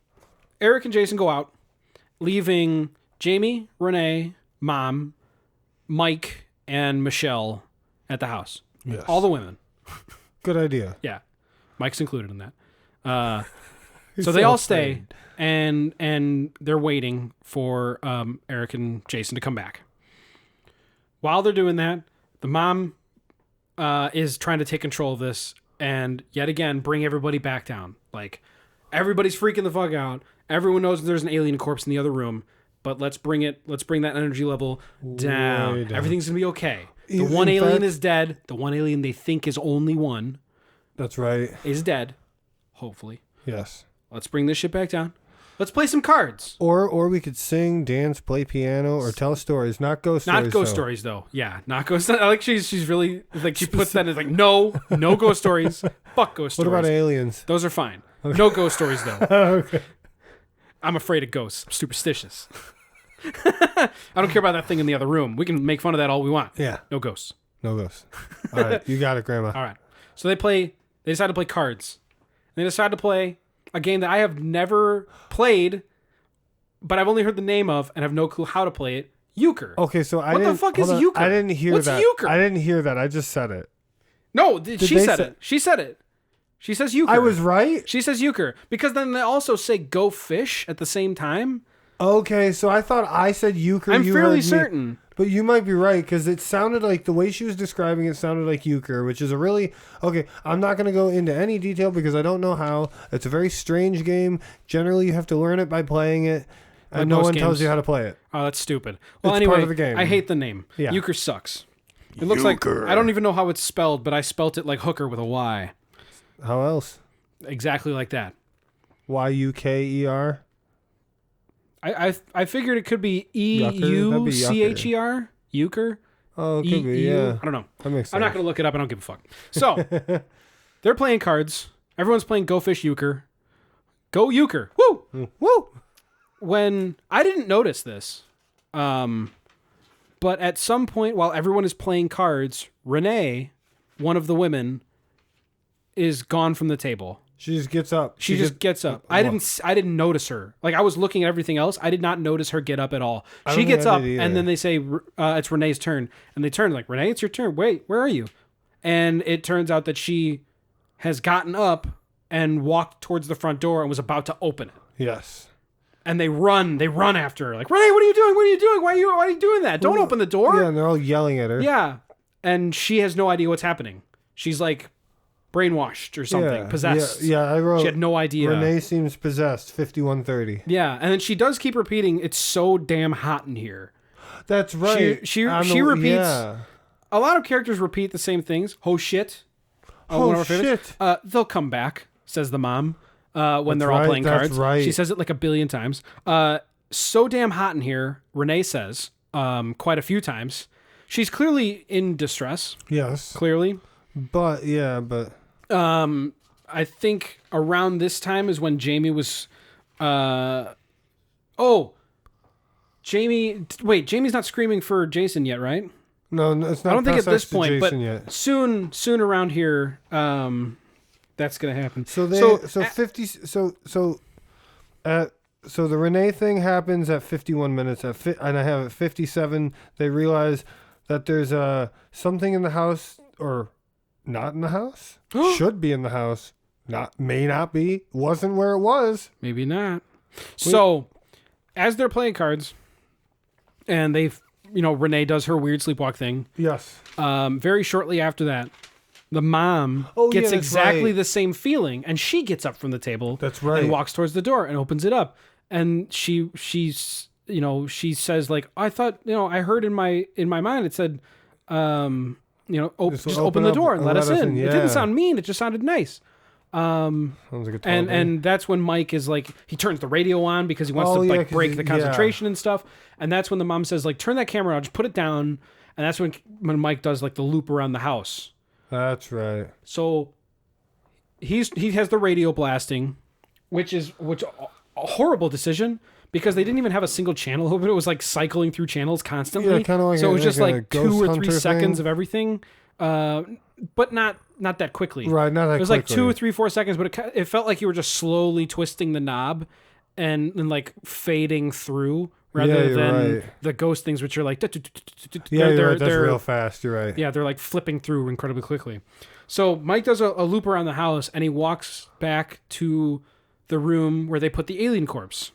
B: Eric and Jason go out, leaving Jamie, Renee, Mom, Mike, and Michelle at the house.
A: Yes.
B: All the women.
A: Good idea.
B: Yeah. Mike's included in that. So they all stay, and they're waiting for Eric and Jason to come back. While they're doing that, the mom is trying to take control of this and yet again bring everybody back down. Like, everybody's freaking the fuck out. Everyone knows there's an alien corpse in the other room, but let's bring that energy level down.
A: Way down.
B: Everything's gonna be okay. The
A: In
B: one alien
A: fact-
B: is dead. The one alien they think is only one
A: That's right.
B: is dead. Hopefully.
A: Yes.
B: Let's bring this shit back down. Let's play some cards.
A: Or we could sing, dance, play piano, or tell stories. Not ghost stories.
B: Not ghost
A: though.
B: stories, though. Yeah, not ghost. I like she's really like she puts that as like no ghost stories. Fuck ghost
A: What
B: stories.
A: about aliens?
B: Those are fine. No ghost stories though.
A: Okay.
B: I'm afraid of ghosts. I'm superstitious. I don't care about that thing in the other room. We can make fun of that all we want.
A: Yeah.
B: No ghosts.
A: No ghosts. All right. You got it, Grandma.
B: All right. So they decide to play cards. They decide to play a game that I have never played, but I've only heard the name of and have no clue how to play it. Euchre.
A: Okay, so I
B: What the
A: didn't.
B: fuck is
A: hold on.
B: euchre?
A: I didn't hear
B: What's
A: that.
B: euchre?
A: I didn't hear that. I just said it.
B: No, she
A: they
B: said
A: say-
B: it. She said it. She says euchre.
A: I was right.
B: She says euchre because then they also say go fish at the same time.
A: Okay, so I thought I said euchre.
B: I'm
A: you
B: fairly
A: heard me.
B: certain.
A: But you might be right, because it sounded like the way she was describing it sounded like euchre, which is a really... Okay, I'm not going to go into any detail because I don't know how. It's a very strange game. Generally, you have to learn it by playing it, and no
B: most
A: one tells
B: games.
A: you how to play it.
B: Oh, that's stupid. Well,
A: It's
B: anyway,
A: part of the game.
B: I hate the name.
A: Yeah.
B: Euchre sucks. It looks like I don't even know how it's spelled, but I spelt it like hooker with a Y.
A: How else?
B: Exactly like that.
A: Yuker.
B: I figured it could be
A: Yucker? That'd be
B: EUCHER. Euchre.
A: Oh, it could be, yeah.
B: I don't know.
A: That makes sense.
B: I'm not going to look it up. I don't give a fuck. So, they're playing cards. Everyone's playing Go Fish Euchre. Go Euchre. Woo!
A: Woo!
B: When I didn't notice this, but at some point while everyone is playing cards, Renee, one of the women, is gone from the table.
A: She just gets up.
B: She just gets up. I didn't notice her. Like, I was looking at everything else. I did not notice her get up at all. She gets up, and then they say, it's Renee's turn. And they turn like, Renee, it's your turn. Wait, where are you? And it turns out that she has gotten up and walked towards the front door and was about to open it.
A: Yes.
B: And they run after her. Like, Renee, what are you doing? What are you doing? Why are you doing that? Don't open the door.
A: Yeah, and they're all yelling at her.
B: Yeah. And she has no idea what's happening. She's like brainwashed or something, possessed.
A: Yeah, I wrote.
B: She had no idea.
A: Renee seems possessed. 5130.
B: Yeah, and then she does keep repeating, "It's so damn hot in here."
A: That's right.
B: She repeats. Yeah. A lot of characters repeat the same things. Oh shit. One of our favorites.
A: Shit.
B: They'll come back, says the mom. When they're
A: right,
B: all playing cards.
A: That's right.
B: She says it like a billion times. So damn hot in here. Renee says quite a few times. She's clearly in distress.
A: Yes.
B: Clearly.
A: But
B: I think around this time is when Jamie was Jamie's not screaming for Jason yet, right?
A: No, it's not.
B: I don't think at this point, but
A: yet.
B: soon around here, that's gonna happen.
A: So the Renee thing happens at 51 minutes and I have at 57. They realize that there's something in the house or not in the house. Should be in the house. May not be. Wasn't where it was.
B: Maybe not. So, as they're playing cards, and Renee does her weird sleepwalk thing.
A: Yes.
B: Very shortly after that, the mom gets exactly the same feeling, and she gets up from the table.
A: That's right.
B: And walks towards the door and opens it up, and she says like, I thought, I heard in my mind it said, just open the door and let us in.
A: Yeah.
B: It didn't sound mean. It just sounded nice.
A: Sounds like a
B: and that's when Mike is like, he turns the radio on because he wants to break the concentration and stuff. And that's when the mom says like, turn that camera on, just put it down. And that's when Mike does like the loop around the house.
A: That's right.
B: So he has the radio blasting, which a horrible decision because they didn't even have a single channel open. It was like cycling through channels constantly. Yeah, kind of like so it was just like 2 or 3 seconds of everything, but not that quickly.
A: Right, not that quickly.
B: It was like 2 or 3, 4 seconds, but it felt like you were just slowly twisting the knob and like fading through rather than the ghost things, which are like
A: they're real fast. You're right.
B: Yeah, they're like flipping through incredibly quickly. So Mike does a loop around the house and he walks back to the room where they put the alien corpse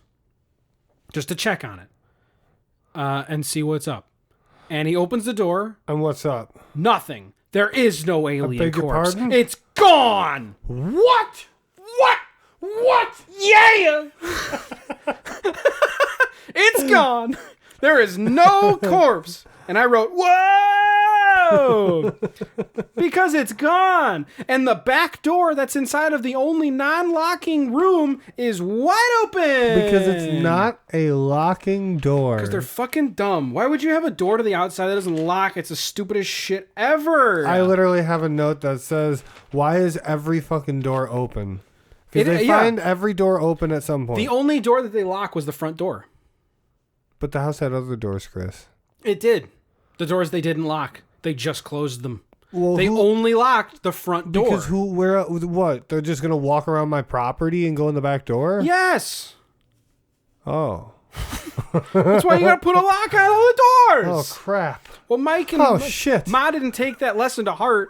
B: just to check on it and see what's up. And he opens the door.
A: And what's up? Nothing.
B: There is no alien corpse.
A: Pardon?
B: It's gone.
A: What?
B: Yeah. It's gone. There is no corpse. And I wrote, whoa! Because it's gone. And the back door that's inside of the only non-locking room is wide open.
A: Because it's not a locking door.
B: Because they're fucking dumb. Why would you have a door to the outside that doesn't lock? It's the stupidest shit ever.
A: I literally have a note that says, why is every fucking door open? Because they find every door open at some point.
B: The only door that they lock was the front door.
A: But the house had other doors, Chris.
B: It did. The doors they didn't lock. They just closed them.
A: Well,
B: they only locked the front door.
A: Because what? They're just going to walk around my property and go in the back door?
B: Yes.
A: Oh.
B: That's why you got to put a lock on all the doors.
A: Oh, crap.
B: Well, Mike and
A: shit.
B: Ma didn't take that lesson to heart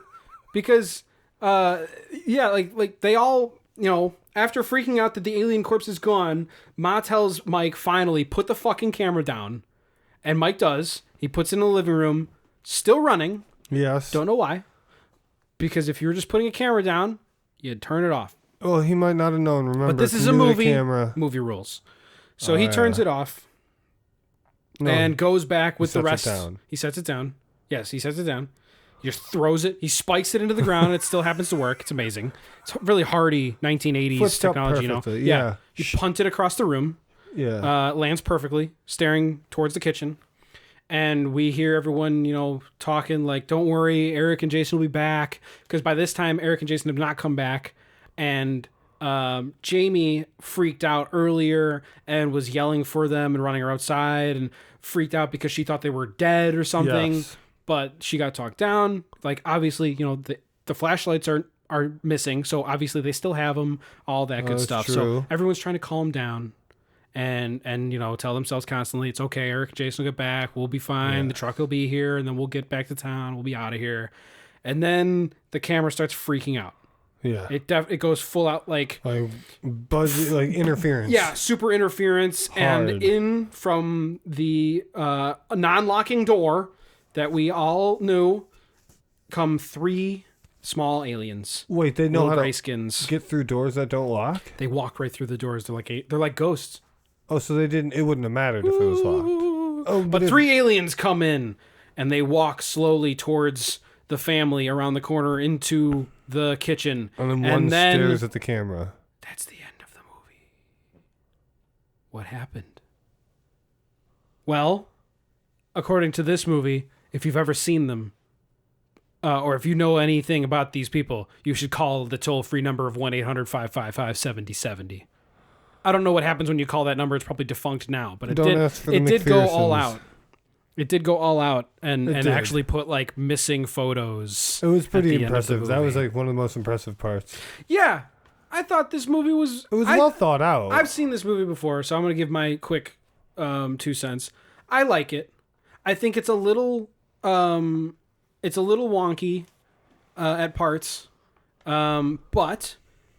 B: because, like they all, after freaking out that the alien corpse is gone, Ma tells Mike, finally, put the fucking camera down. And Mike does. He puts it in the living room, still running.
A: Yes.
B: Don't know why. Because if you were just putting a camera down, you'd turn it off.
A: Well, he might not have known. Remember,
B: but this is a movie. Movie rules. So he turns it off and goes back with the rest.
A: He sets it down.
B: He sets it down. Yes, he sets it down. He just throws it. He spikes it into the ground. It still happens to work. It's amazing. It's really hardy 1980s
A: Flipped up
B: technology, you know?
A: perfectly, yeah.
B: You punt it across the room.
A: Yeah.
B: Lands perfectly, staring towards the kitchen. And we hear everyone, you know, talking like, don't worry, Eric and Jason will be back. Because by this time, Eric and Jason have not come back. And Jamie freaked out earlier and was yelling for them and running her outside and freaked out because she thought they were dead or something.
A: Yes.
B: But she got talked down. Like, obviously, you know, the flashlights are missing. So obviously they still have them, all that good stuff.
A: True.
B: So everyone's trying to calm down. And you know, tell themselves constantly, it's okay, Eric and Jason will get back, we'll be fine, the truck will be here, and then we'll get back to town, we'll be out of here. And then the camera starts freaking out.
A: Yeah.
B: It goes full out like
A: buzz, like interference.
B: Yeah, super interference.
A: Hard.
B: And in from the non-locking door that we all knew come 3 small aliens.
A: Wait, they know
B: little
A: how
B: gray
A: to
B: skins.
A: get through doors that don't lock?
B: They walk right through the doors. They're like ghosts.
A: Oh, so it wouldn't have mattered if it was locked. Oh,
B: But 3 aliens come in and they walk slowly towards the family around the corner into the kitchen.
A: And then one stares at the camera.
B: That's the end of the movie. What happened? Well, according to this movie, if you've ever seen them, or if you know anything about these people, you should call the toll-free number of 1-800-555-7070. I don't know what happens when you call that number. It's probably defunct now, but it did go all out. It did go all out and actually put like missing photos.
A: It was pretty impressive. That was like one of the most impressive parts.
B: Yeah. I thought this movie was...
A: It was well thought out.
B: I've seen this movie before, so I'm going to give my quick 2 cents. I like it. I think it's a little wonky at parts, but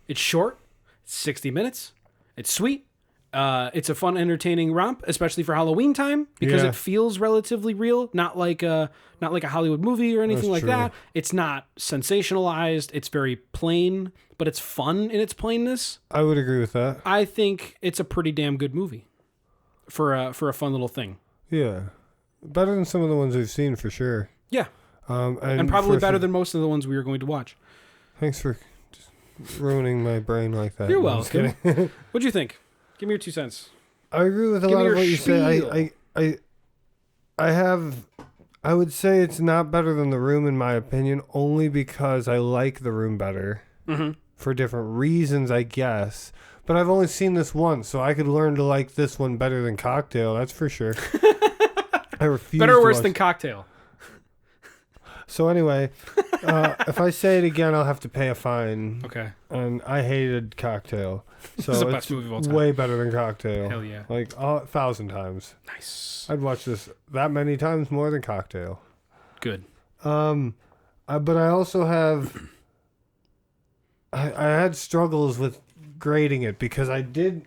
B: it's short. It's 60 minutes. It's sweet. It's a fun, entertaining romp, especially for Halloween time, because it feels relatively real, not like a Hollywood movie or anything like that. It's not sensationalized. It's very plain, but it's fun in its plainness.
A: I would agree with that.
B: I think it's a pretty damn good movie for a fun little thing.
A: Yeah, better than some of the ones we've send for sure.
B: Yeah, and probably better than most of the ones we were going to watch.
A: Thanks for just ruining my brain like that.
B: You're welcome. What'd you think? Give me your 2 cents.
A: I agree with a lot of what you say. I would say it's not better than The Room in my opinion, only because I like The Room better for different reasons, I guess. But I've only seen this once, so I could learn to like this one better than Cocktail. That's for sure. I refuse.
B: Better or worse than Cocktail?
A: So anyway, if I say it again, I'll have to pay a fine.
B: Okay.
A: And I hated Cocktail. So
B: it's the best movie of all time.
A: Way better than Cocktail.
B: Hell yeah.
A: Like 1,000 times.
B: Nice.
A: I'd watch this that many times more than Cocktail.
B: Good.
A: But I also have... I had struggles with grading it because I didn't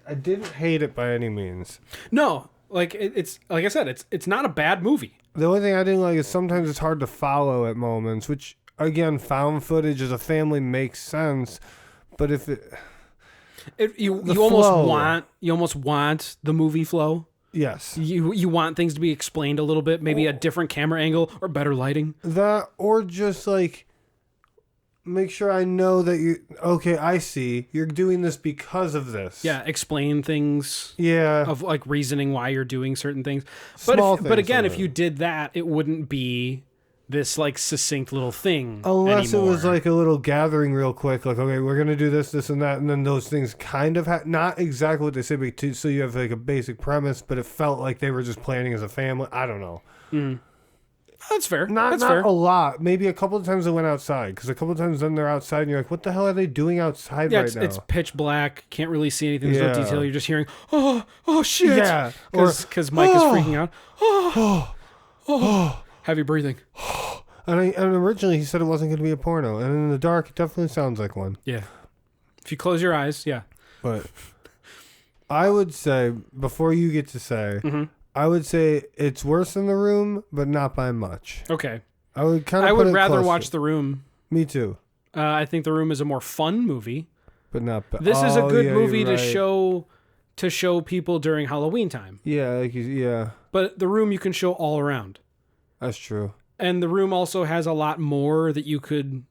A: hate it by any means.
B: No. Like, it's like I said, it's not a bad movie.
A: The only thing I didn't like is sometimes it's hard to follow at moments, which, again, found footage as a family makes sense, but if you almost want the movie flow. Yes.
B: You want things to be explained a little bit, maybe a different camera angle or better lighting.
A: That, or just like make sure I know that okay, I see. You're doing this because of this.
B: Yeah, explain things.
A: Yeah.
B: Of like reasoning why you're doing certain things. But again, if you did that, it wouldn't be this like succinct little thing.
A: Unless
B: anymore.
A: It was like a little gathering real quick, like, okay, we're gonna do this, and that, and then those things kind of not exactly what they say, but so you have like a basic premise, but it felt like they were just planning as a family. I don't know.
B: That's fair.
A: Not a lot. Maybe a couple of times they went outside, because a couple of times then they're outside and you're like, what the hell are they doing outside right now?
B: It's pitch black. Can't really see anything. There's no detail. You're just hearing, oh shit.
A: Yeah.
B: Because Mike is freaking out. Heavy breathing.
A: And originally he said it wasn't going to be a porno. And in the dark, it definitely sounds like one.
B: Yeah. If you close your eyes, yeah.
A: But I would say, before you get to say... I would say it's worse than The Room, but not by much.
B: Okay.
A: I would
B: rather watch The Room.
A: Me too.
B: I think The Room is a more fun movie.
A: But not bad.
B: This is a good movie to show people during Halloween time.
A: Yeah, yeah.
B: But The Room you can show all around.
A: That's true.
B: the room also has a lot more that you could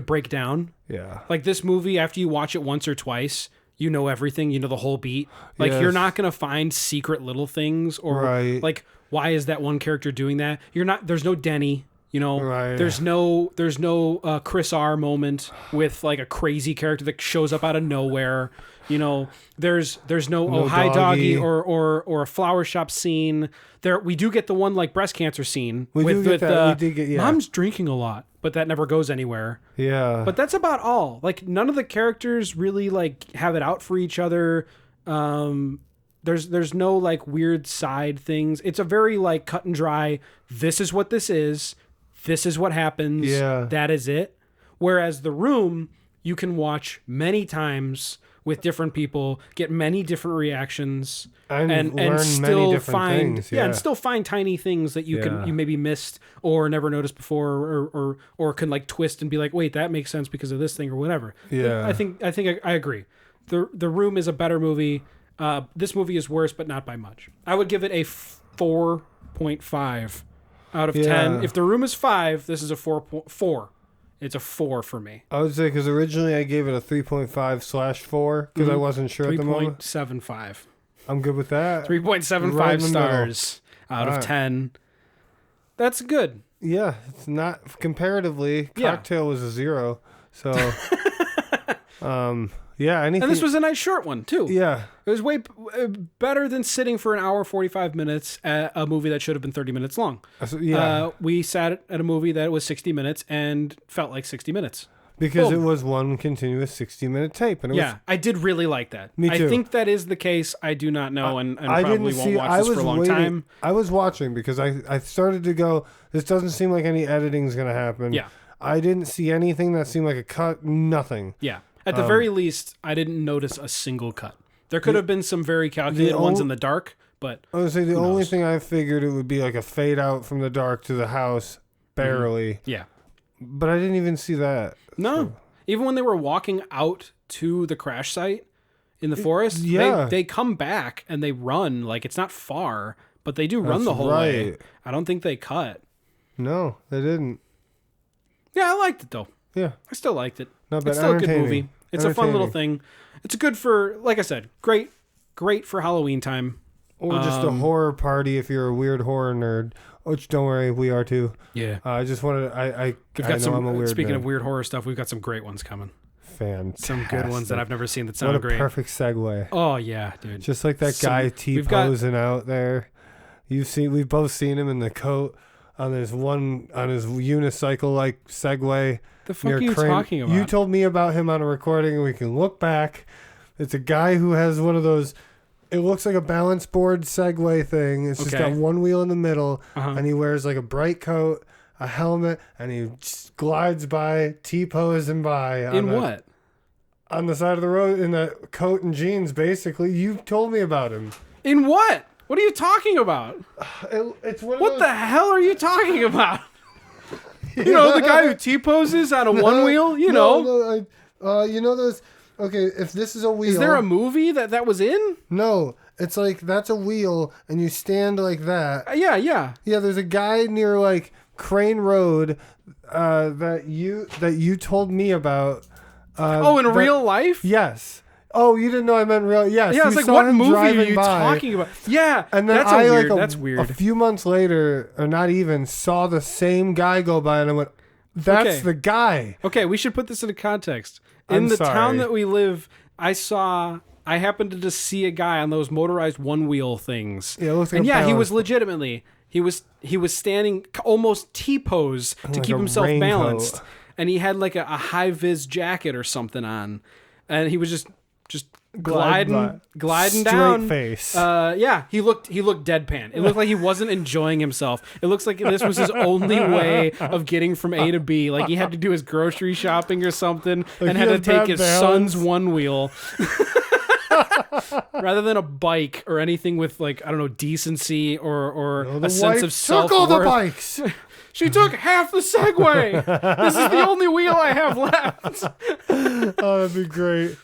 B: break down.
A: Yeah.
B: Like this movie, after you watch it once or twice, you know everything. You know the whole beat. Like
A: Yes.
B: you're not gonna find secret little things or
A: Right.
B: like why is that one character doing that? You're not. There's no Denny. You know,
A: Right.
B: there's no Chris R moment with like a crazy character that shows up out of nowhere. You know, there's no oh hi doggy or a flower shop scene. There we do get the one like breast cancer scene
A: We
B: with
A: did get yeah.
B: mom's drinking a lot, but that never goes anywhere.
A: Yeah.
B: But that's about all. Like none of the characters really like have it out for each other. There's no like weird side things. It's a very like cut and dry. This is what this is. This is what happens.
A: Yeah.
B: That is it. Whereas The Room, you can watch many times with different people, get many different reactions,
A: And
B: still
A: learn many different
B: find
A: things,
B: and still find tiny things that you
A: Yeah.
B: you maybe missed or never noticed before, or can like twist and be like, wait, that makes sense because of this thing or whatever.
A: Yeah.
B: I think I agree. The Room is a better movie. This movie is worse, but not by much. I would give it a 4.5 out of 10. If The Room is 5, this is a 4.4. It's a 4 for me.
A: I would say because originally I gave it a 3.5/4 because I wasn't sure at the moment.
B: 3.75.
A: I'm good with that.
B: 3.75
A: Right in the
B: stars out of
A: Alright.
B: 10. That's good.
A: Yeah, it's not comparatively.
B: Yeah.
A: Cocktail was a 0, so yeah. Anything.
B: And this was a nice short one, too.
A: yeah.
B: It was way better than sitting for an hour 45 minutes at a movie that should have been 30 minutes long.
A: Yeah,
B: We sat at a movie that was 60 minutes and felt like 60 minutes.
A: because
B: boom.
A: it was one continuous 60-minute tape, and it
B: Yeah, I did really like that.
A: Me too.
B: I think that is the case. I do not know, and
A: I
B: probably
A: didn't
B: won't
A: see.
B: watch
A: I
B: this
A: was
B: for a long
A: waiting.
B: time.
A: I was watching because I started to go. This doesn't seem like any editing's gonna happen.
B: Yeah.
A: I didn't see anything that seemed like a cut. Nothing.
B: Yeah. At the very least, I didn't notice a single cut. There could have been some very calculated ones in the dark, but
A: I would say the only
B: knows?
A: thing I figured it would be like a fade out from the dark to the house, barely.
B: yeah.
A: But I didn't even see that.
B: No. Even when they were walking out to the crash site in the forest,
A: yeah.
B: they come back and they run. Like, it's not far, but they do run
A: That's
B: the whole way.
A: right.
B: I don't think they cut.
A: No, they didn't.
B: Yeah, I liked it, though.
A: Yeah,
B: I still liked it.
A: not bad.
B: It's still a good
A: Entertaining.
B: movie. It's a fun little
A: Entertaining.
B: thing. It's good for, like I said, great for Halloween time.
A: Or just a horror party if you're a weird horror nerd. Which, don't worry, we are too.
B: Yeah.
A: I just wanted. I
B: We've
A: I
B: got
A: know
B: some,
A: I'm a weird
B: speaking
A: nerd.
B: of weird horror stuff, we've got some great ones coming.
A: Fantastic.
B: Some good ones that I've never seen that
A: What
B: sound
A: a
B: great.
A: perfect segue.
B: Oh, yeah, dude.
A: Just like that
B: Some-
A: guy
B: we've got-
A: T-posing out there. We've both seen him in the coat on his unicycle like Segway.
B: The fuck
A: near
B: are you
A: Crane.
B: talking about?
A: You told me about him on a recording, and we can look back. It's a guy who has one of those. It looks like a balance board Segway thing. It's just
B: Okay.
A: got one wheel in the middle,
B: Uh-huh.
A: and he wears like a bright coat, a helmet, and he just glides by, T-posing by.
B: In what?
A: On the side of the road in a coat and jeans, basically. You told me about him.
B: In what? What are you talking about?
A: It's one of
B: What
A: those,
B: the hell are you talking about? You know, the guy who T-poses on a one wheel? You know.
A: you know those. Okay, if this is a wheel.
B: Is there a movie that was in?
A: No, it's like that's a wheel, and you stand like that.
B: Yeah, yeah.
A: Yeah, there's a guy near like Crane Road that you told me about.
B: Oh, in real life?
A: Yes. Oh, you didn't know I meant real. Yes.
B: Yeah, I was
A: you
B: like,
A: saw
B: what
A: him
B: movie are
A: driving
B: you
A: by,
B: talking about? Yeah,
A: And then
B: that's
A: I
B: weird.
A: like
B: That's weird.
A: a few months later, or not even, saw the same guy go by, and I went, "That's
B: Okay.
A: the guy."
B: Okay, we should put this into context. In
A: I'm
B: the
A: sorry.
B: town that we live, I happened to just see a guy on those motorized one-wheel things.
A: Yeah, it looks like
B: and
A: a
B: yeah, he
A: balance-
B: was legitimately, he was standing almost T-pose to
A: Like
B: keep
A: a
B: himself
A: raincoat.
B: balanced. And he had like a high-vis jacket or something on. And he was just gliding
A: Straight
B: down.
A: face.
B: Yeah, he looked deadpan. It looked like he wasn't enjoying himself. It looks like this was his only way of getting from A to B. Like he had to do his grocery shopping or something, and
A: he
B: had to
A: had
B: take
A: bad
B: his
A: balance.
B: son's one wheel. Rather than a bike or anything with like, I don't know, decency or
A: The
B: a sense
A: wife
B: of self
A: took all the
B: worth.
A: bikes.
B: She took half the Segway. This is the only wheel I have left.
A: Oh, that'd be great.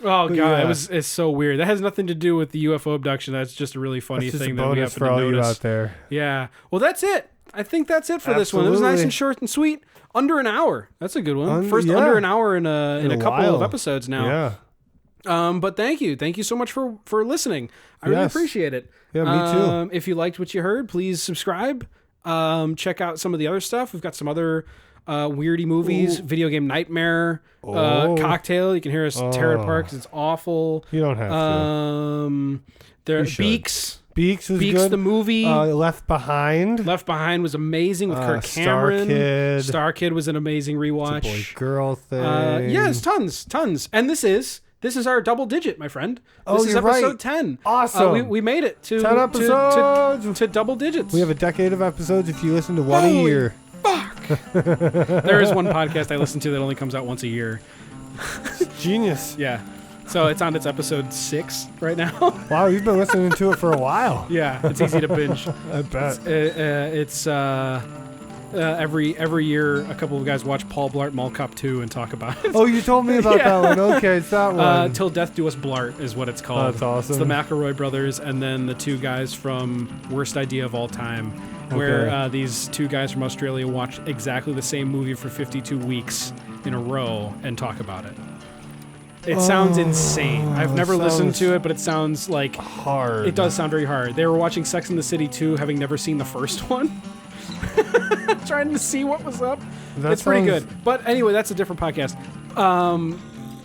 B: Oh god,
A: Yeah.
B: it's so weird. That has nothing to do with the UFO abduction. That's just a really funny
A: That's just
B: thing
A: a
B: that we
A: bonus
B: happen
A: for
B: to
A: all you
B: notice.
A: out there.
B: Yeah. Well, that's it. I think that's it for this one. It was nice
A: Absolutely.
B: and short and sweet. Under an hour. That's a good one. First
A: yeah.
B: under an hour in a couple
A: while.
B: of episodes now.
A: Yeah.
B: But thank you so much for listening. I really
A: Yes.
B: appreciate it.
A: Yeah, me too.
B: If you liked what you heard, please subscribe. Check out some of the other stuff. We've got some other weirdy movies.
A: Ooh.
B: Video Game Nightmare.
A: Oh.
B: Cocktail. You can hear us tear it apart because it's awful.
A: You don't have to.
B: There
A: You should.
B: Beaks.
A: Beaks was
B: Beaks
A: good.
B: the movie.
A: Left Behind.
B: Left Behind was amazing with Kirk
A: Star
B: Cameron.
A: Kid.
B: Star Kid was an amazing rewatch.
A: It's a boy-girl thing.
B: Yes, tons. And this is our double digit, my friend.
A: Oh,
B: This is
A: you're
B: episode
A: right.
B: 10.
A: Awesome.
B: We made it to
A: 10 episodes.
B: to double digits.
A: We have a decade of episodes if you listen to one a year.
B: Fuck. There is one podcast I listen to that only comes out once a year.
A: Genius.
B: Yeah. So it's on its episode 6 right now.
A: Wow, you've been listening to it for a while.
B: Yeah, it's easy to binge.
A: I bet.
B: It's every year a couple of guys watch Paul Blart Mall Cop 2 and talk about it.
A: Oh, you told me about
B: Yeah.
A: that one. Okay, it's that one.
B: Till Death Do Us Blart is what it's called.
A: Oh, that's awesome.
B: It's the McElroy brothers and then the two guys from Worst Idea of All Time, where
A: Okay.
B: these two guys from Australia watch exactly the same movie for 52 weeks in a row and talk about it. It sounds insane. I've never listened to it, but it sounds like
A: hard.
B: it does sound very hard. They were watching Sex and the City 2, having never seen the first one. Trying to see what was up. It's pretty good. But anyway, that's a different podcast.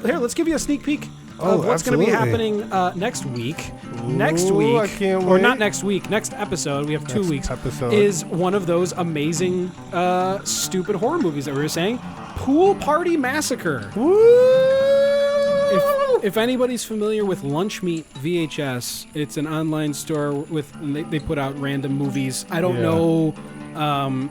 B: Here, let's give you a sneak peek of what's going to be happening next week. Next week,
A: I can't
B: or
A: wait.
B: not next week, next episode, we have 2
A: Next
B: weeks,
A: episode.
B: is one of those amazing, stupid horror movies that we were saying. Pool Party Massacre. If anybody's familiar with Lunch Meat VHS, it's an online store with they put out random movies. I don't know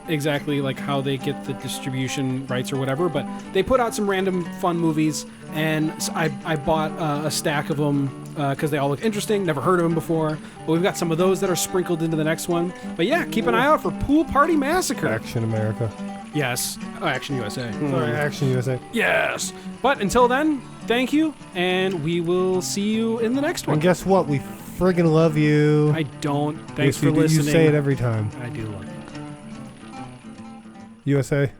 B: exactly like how they get the distribution rights or whatever, but they put out some random fun movies, and so I bought a stack of them because they all look interesting. Never heard of them before, but we've got some of those that are sprinkled into the next one. But yeah, keep an eye out for Pool Party Massacre.
A: Action America.
B: Yes, Action USA.
A: Sorry, Action USA.
B: Yes. But until then, thank you, and we will see you in the next one.
A: And guess what? We friggin' love you.
B: I don't. Thanks
A: Yes,
B: for
A: you do.
B: listening.
A: You say it every time.
B: I do love you.
A: USA.